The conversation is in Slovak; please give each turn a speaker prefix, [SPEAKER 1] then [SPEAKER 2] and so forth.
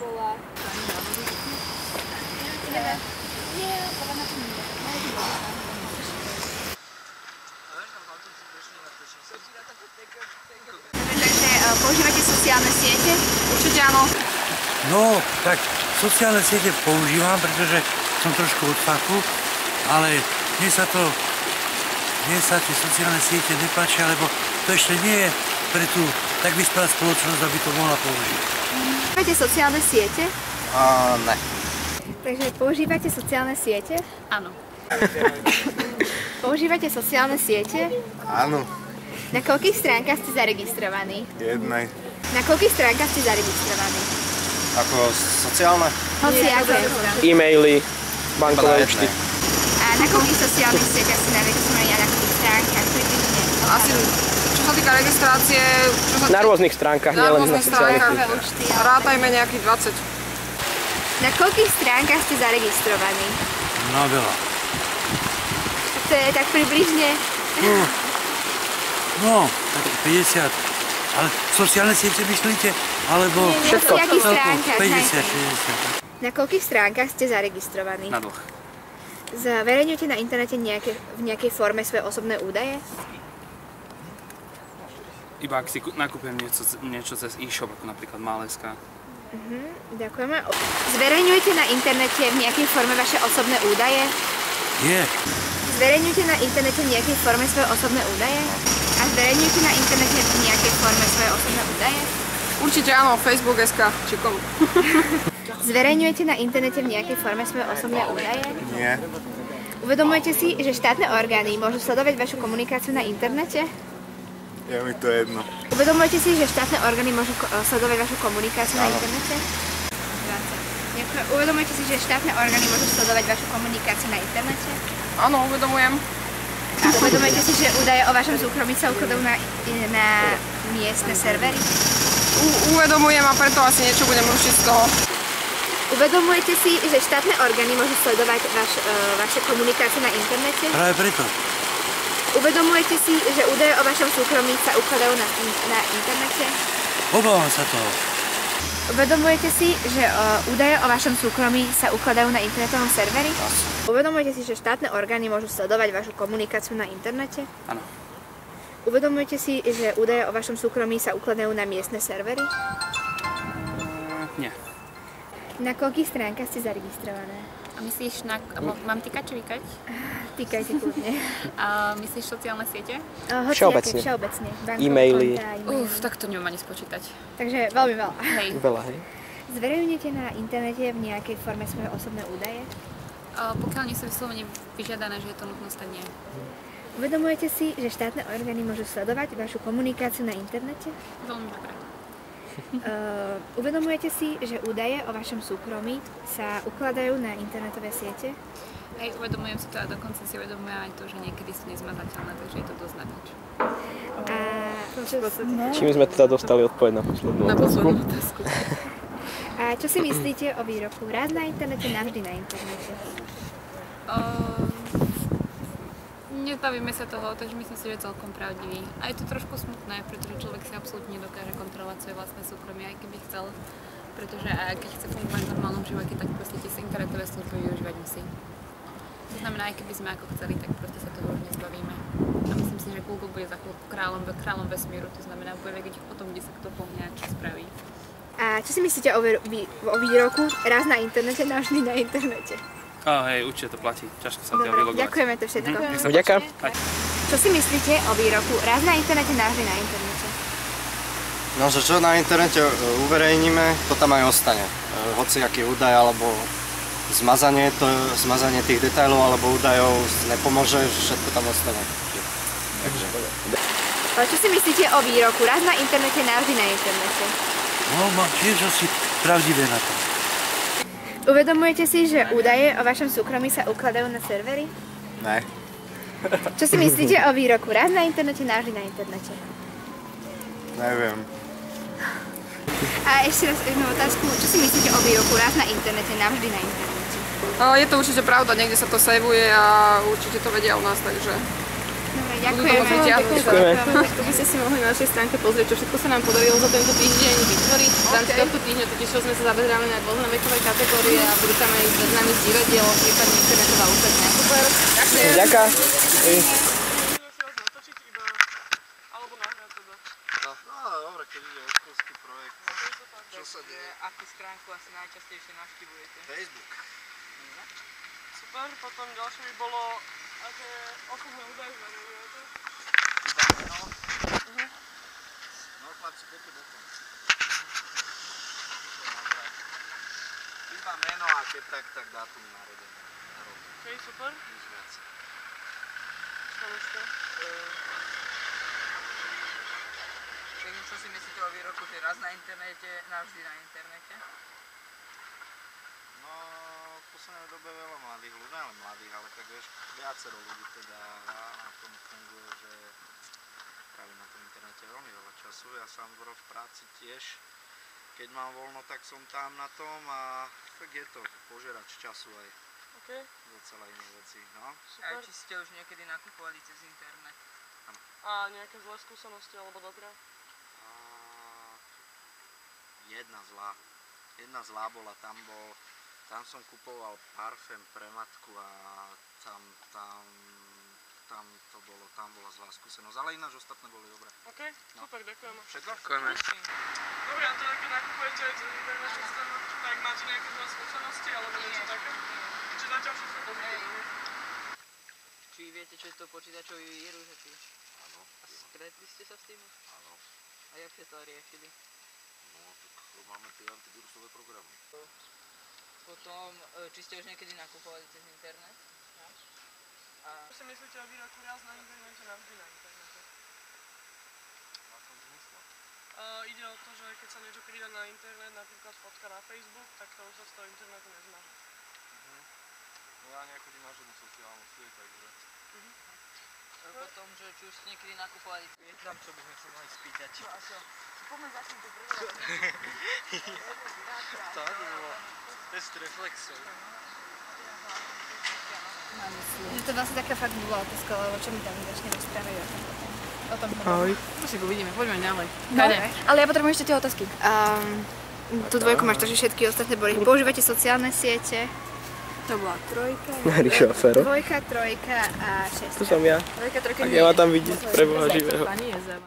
[SPEAKER 1] bola. Nie, podľa mňa to nie. Takže používate sociálne siete?
[SPEAKER 2] Určite áno.
[SPEAKER 3] No, tak sociálne siete používam, pretože som trošku od fachu, ale mne sa tie sociálne siete nepáčia, lebo to ešte nie je pre tú tak vyspelá spoločnosť, aby to mohla použiť.
[SPEAKER 1] Používate sociálne siete?
[SPEAKER 4] Ne.
[SPEAKER 1] Takže používate sociálne siete?
[SPEAKER 2] Áno.
[SPEAKER 1] Používate sociálne siete?
[SPEAKER 4] Áno.
[SPEAKER 1] Na koľkých stránkach ste zaregistrovaní?
[SPEAKER 4] Jednej.
[SPEAKER 1] Na koľkých stránkach ste zaregistrovaní?
[SPEAKER 4] Ako sociálne?
[SPEAKER 1] Hoci aké.
[SPEAKER 5] E-maily, bankové účty.
[SPEAKER 1] A na koľkých sociálnych sieťach ste zaregistrovaní a na koľkých stránkach? Približne.
[SPEAKER 2] Asi, čo sa týka registrácie...
[SPEAKER 5] Na rôznych stránkach, nielen na sociálnych
[SPEAKER 1] sieťach.
[SPEAKER 2] Rátajme nejakých 20.
[SPEAKER 1] Na koľkých stránkach ste zaregistrovaní?
[SPEAKER 3] No veľa.
[SPEAKER 1] To je tak približne...
[SPEAKER 3] No, tak 50. Ale sociálne siete myslíte? Alebo...
[SPEAKER 1] Všetko. Na koľkých stránkach?
[SPEAKER 3] 50, 60.
[SPEAKER 1] Na koľkých stránkach ste zaregistrovaní?
[SPEAKER 6] Na 2.
[SPEAKER 1] Zverejňujete na internete v nejakej forme svoje osobné údaje?
[SPEAKER 6] Iba ak si nakúpim niečo cez e-shop, ako napríklad Máleska.
[SPEAKER 1] Ďakujeme. Zverejňujete na internete v nejakej forme vaše osobné údaje?
[SPEAKER 3] Je.
[SPEAKER 1] Zverejňujete na internete v nejakej forme svoje osobné údaje? A zverejňujete na internete v nejakej forme svoje osobné údaje?
[SPEAKER 2] Určite áno, Facebook.sk či komu.
[SPEAKER 1] Zverejňujete na internete v nejakej forme svoje osobné údaje?
[SPEAKER 4] Nie.
[SPEAKER 1] Uvedomujete si, že štátne orgány môžu sledovať vašu komunikáciu na internete?
[SPEAKER 4] Je mi to jedno.
[SPEAKER 1] Uvedomujete si, že štátne orgány môžu sledovať vašu komunikáciu na internete? 20. Ďakujem. Uvedomujete si, že štátne orgány môžu sledovať vašu komunikáciu na internete?
[SPEAKER 2] Áno, uvedomujem.
[SPEAKER 1] A uvedomujete si, že údaje o vašom súkromí sa ukladajú na miestne servery?
[SPEAKER 2] Uvedomujem a preto asi niečo budem rušiť z toho.
[SPEAKER 1] Uvedomujete si, že štátne orgány môžu sledovať vaše komunikácie na internete?
[SPEAKER 3] Práve preto.
[SPEAKER 1] Uvedomujete si, že údaje o vašom súkromí sa ukladajú na internete?
[SPEAKER 3] Obávam sa toho.
[SPEAKER 1] Uvedomujete si, že údaje o vašom súkromí sa ukladajú na internetovom serveri? Uvedomujete si, že štátne orgány môžu sledovať vašu komunikáciu na internete?
[SPEAKER 6] Áno.
[SPEAKER 1] Uvedomujete si, že údaje o vašom súkromí sa ukladajú na miestne servery?
[SPEAKER 6] Nie.
[SPEAKER 1] Na koľkých stránkach ste zaregistrované?
[SPEAKER 7] A myslíš na... Mám týkať či vykať?
[SPEAKER 1] Týkajte kľudne.
[SPEAKER 7] A myslíš sociálne siete?
[SPEAKER 5] Všeobecne.
[SPEAKER 1] Všeobecne.
[SPEAKER 5] E-maily.
[SPEAKER 7] Tak to neviem ani spočítať.
[SPEAKER 1] Takže veľmi veľa.
[SPEAKER 7] Hej.
[SPEAKER 5] Veľa, hej.
[SPEAKER 1] Zverejňujete na internete v nejakej forme svoje osobné údaje?
[SPEAKER 7] Pokiaľ nie sú vyslovene vyžiadané, že je to nutnosť, tak nie.
[SPEAKER 1] Uvedomujete si, že štátne orgány môžu sledovať vašu komunikáciu na internete?
[SPEAKER 7] Veľmi dobre.
[SPEAKER 1] Uvedomujete si, že údaje o vašom súkromí sa ukladajú na internetové siete?
[SPEAKER 7] Hej, uvedomujem si to a dokonca si uvedomujem aj to, že niekedy sú nezmazateľné, takže je to dosť na nič.
[SPEAKER 5] Čím sme teda dostali odpoveď na poslednú otázku?
[SPEAKER 1] A čo si myslíte o výroku raz na internete, navždy na internete?
[SPEAKER 7] Nezbavíme sa toho, takže myslím si, že je celkom pravdivý. A je to trošku smutné, pretože človek si absolútne nedokáže kontrolovať svoje vlastné súkromie, aj keby chcel. Pretože aj keď chce fungovať v normálnom živote, tak proste tie internetové služby využívať musí. To znamená, aj keby sme ako chceli, tak proste sa toho už nezbavíme. A myslím si, že Google bude za chvíľku kráľom vesmíru, to znamená, bude vedieť o tom, kde sa kto pohne a čo spraví.
[SPEAKER 1] A čo si myslíte o výroku raz na internete, navždy na internete?
[SPEAKER 6] Hej, určite to platí. Ťažko sa to vylogovať.
[SPEAKER 1] Ďakujeme to všetko.
[SPEAKER 5] Ďakujem.
[SPEAKER 1] Čo si myslíte o výroku raz na internete, navždy na internete?
[SPEAKER 4] No, že čo na internete uverejníme, to tam aj ostane. Hociaký údaj alebo zmazanie tých detailov alebo údajov nepomôže, všetko tam ostane. Takže.
[SPEAKER 1] Čo si myslíte o výroku raz na internete, navždy na internete?
[SPEAKER 3] No, mám tiež asi pravdivé na to.
[SPEAKER 1] Uvedomujete si, že údaje o vašom súkromí sa ukladajú na servery?
[SPEAKER 4] Ne.
[SPEAKER 1] Čo si myslíte o výroku raz na internete, navždy na internete?
[SPEAKER 4] Neviem.
[SPEAKER 1] A ešte raz jednu otázku. Čo si myslíte o výroku raz na internete, navždy na internete?
[SPEAKER 2] Je to určite pravda, niekde sa to saveuje a určite to vedia u nás, takže...
[SPEAKER 1] Dobre, Ďakujeme.
[SPEAKER 2] To by ste si mohli na našej stránke pozrieť, čo všetko sa nám podarilo za tento týždeň vytvoriť. V rámci tohto týždňa totiž sme sa zaberali na rôzne vekové kategórie a budú tam aj známi z divadiel, prípadne internetová účastňa. Super.
[SPEAKER 5] Ďakujem.
[SPEAKER 4] Dobre, keď ide o školský projekt. Čo sa deje?
[SPEAKER 8] Akú stránku asi najčastejšie navštívujete?
[SPEAKER 4] Facebook.
[SPEAKER 2] Super, potom ďalšie by bolo, aké osobné údaje zverejňujete.
[SPEAKER 4] No chlapci, poďte bokom. Iba meno a keď tak dátum narodenia.
[SPEAKER 2] OK, super.
[SPEAKER 4] Nič viac.
[SPEAKER 2] Čo ešte?
[SPEAKER 8] Čo si myslíte o výroku, že raz na internete, navždy na internete?
[SPEAKER 4] No, v poslednej dobe veľa mladých ľudí, ale mladých, ale tak vieš, viacero ľudí teda na tom funguje, že trávim na tom internete veľmi veľa času. Ja sám v práci tiež, keď mám voľno, tak som tam na tom a tak je to požerač času aj docela iných vecí. No.
[SPEAKER 8] A či ste už niekedy nakupovali cez internet?
[SPEAKER 2] A nejaké zlé skúsenosti alebo dobré?
[SPEAKER 4] Jedna zlá bola, tam som kupoval parfém pre matku a tam bola zlá skúsenosť, ale ináč ostatné boli dobré.
[SPEAKER 2] OK, super, ďakujeme.
[SPEAKER 4] Všetko?
[SPEAKER 6] Ďakujeme.
[SPEAKER 2] Dobre, a teda keď nakupujete aj cez internet, tak máte nejaké zlé skúsenosti alebo niečo také? Či zatiaľ všetko pozitívne?
[SPEAKER 8] Či viete, čo je to počítačový vírus?
[SPEAKER 4] Áno.
[SPEAKER 8] A stretli ste sa s tým?
[SPEAKER 4] Áno.
[SPEAKER 8] A jak ste to riešili?
[SPEAKER 4] No, tak máme tie antivírusové programy.
[SPEAKER 8] Potom, či ste už niekedy nakupovali cez internet? A
[SPEAKER 2] Čo si myslíte o výroku raz na internete, navždy na internete?
[SPEAKER 4] Na tom zmysle.
[SPEAKER 2] Ide o to, že keď sa niečo pridá na internet, napríklad fotka na Facebook, tak to už sa z toho internetu nezmaže.
[SPEAKER 4] No ja nechodím na žiadnu sociálnu sieť, takže...
[SPEAKER 8] potom, že či už ste niekedy nakupovali? Je tam, čo by sme sa mali spýtať. Čo?
[SPEAKER 2] Poďme začnúť to prvý.
[SPEAKER 8] To bolo test reflexov.
[SPEAKER 1] Že to vlastne taká fakt bola otázka, lebo čo mi tam začne rozprávať o tom.
[SPEAKER 2] Ahoj. To si uvidíme, poďme ďalej.
[SPEAKER 1] Dobre, ale ja potrebujem ešte tie otázky. Tu dvojku máš to, že všetky ostatné boli. Používate sociálne siete? To bola trojka.
[SPEAKER 5] Ríšo Fero.
[SPEAKER 1] Dvojka, trojka a šestka.
[SPEAKER 5] To som ja.
[SPEAKER 1] Trojka, trojka
[SPEAKER 5] Ak
[SPEAKER 1] nie.
[SPEAKER 5] ja ma tam vidieť, pre Boha živého.
[SPEAKER 2] Pani je zema.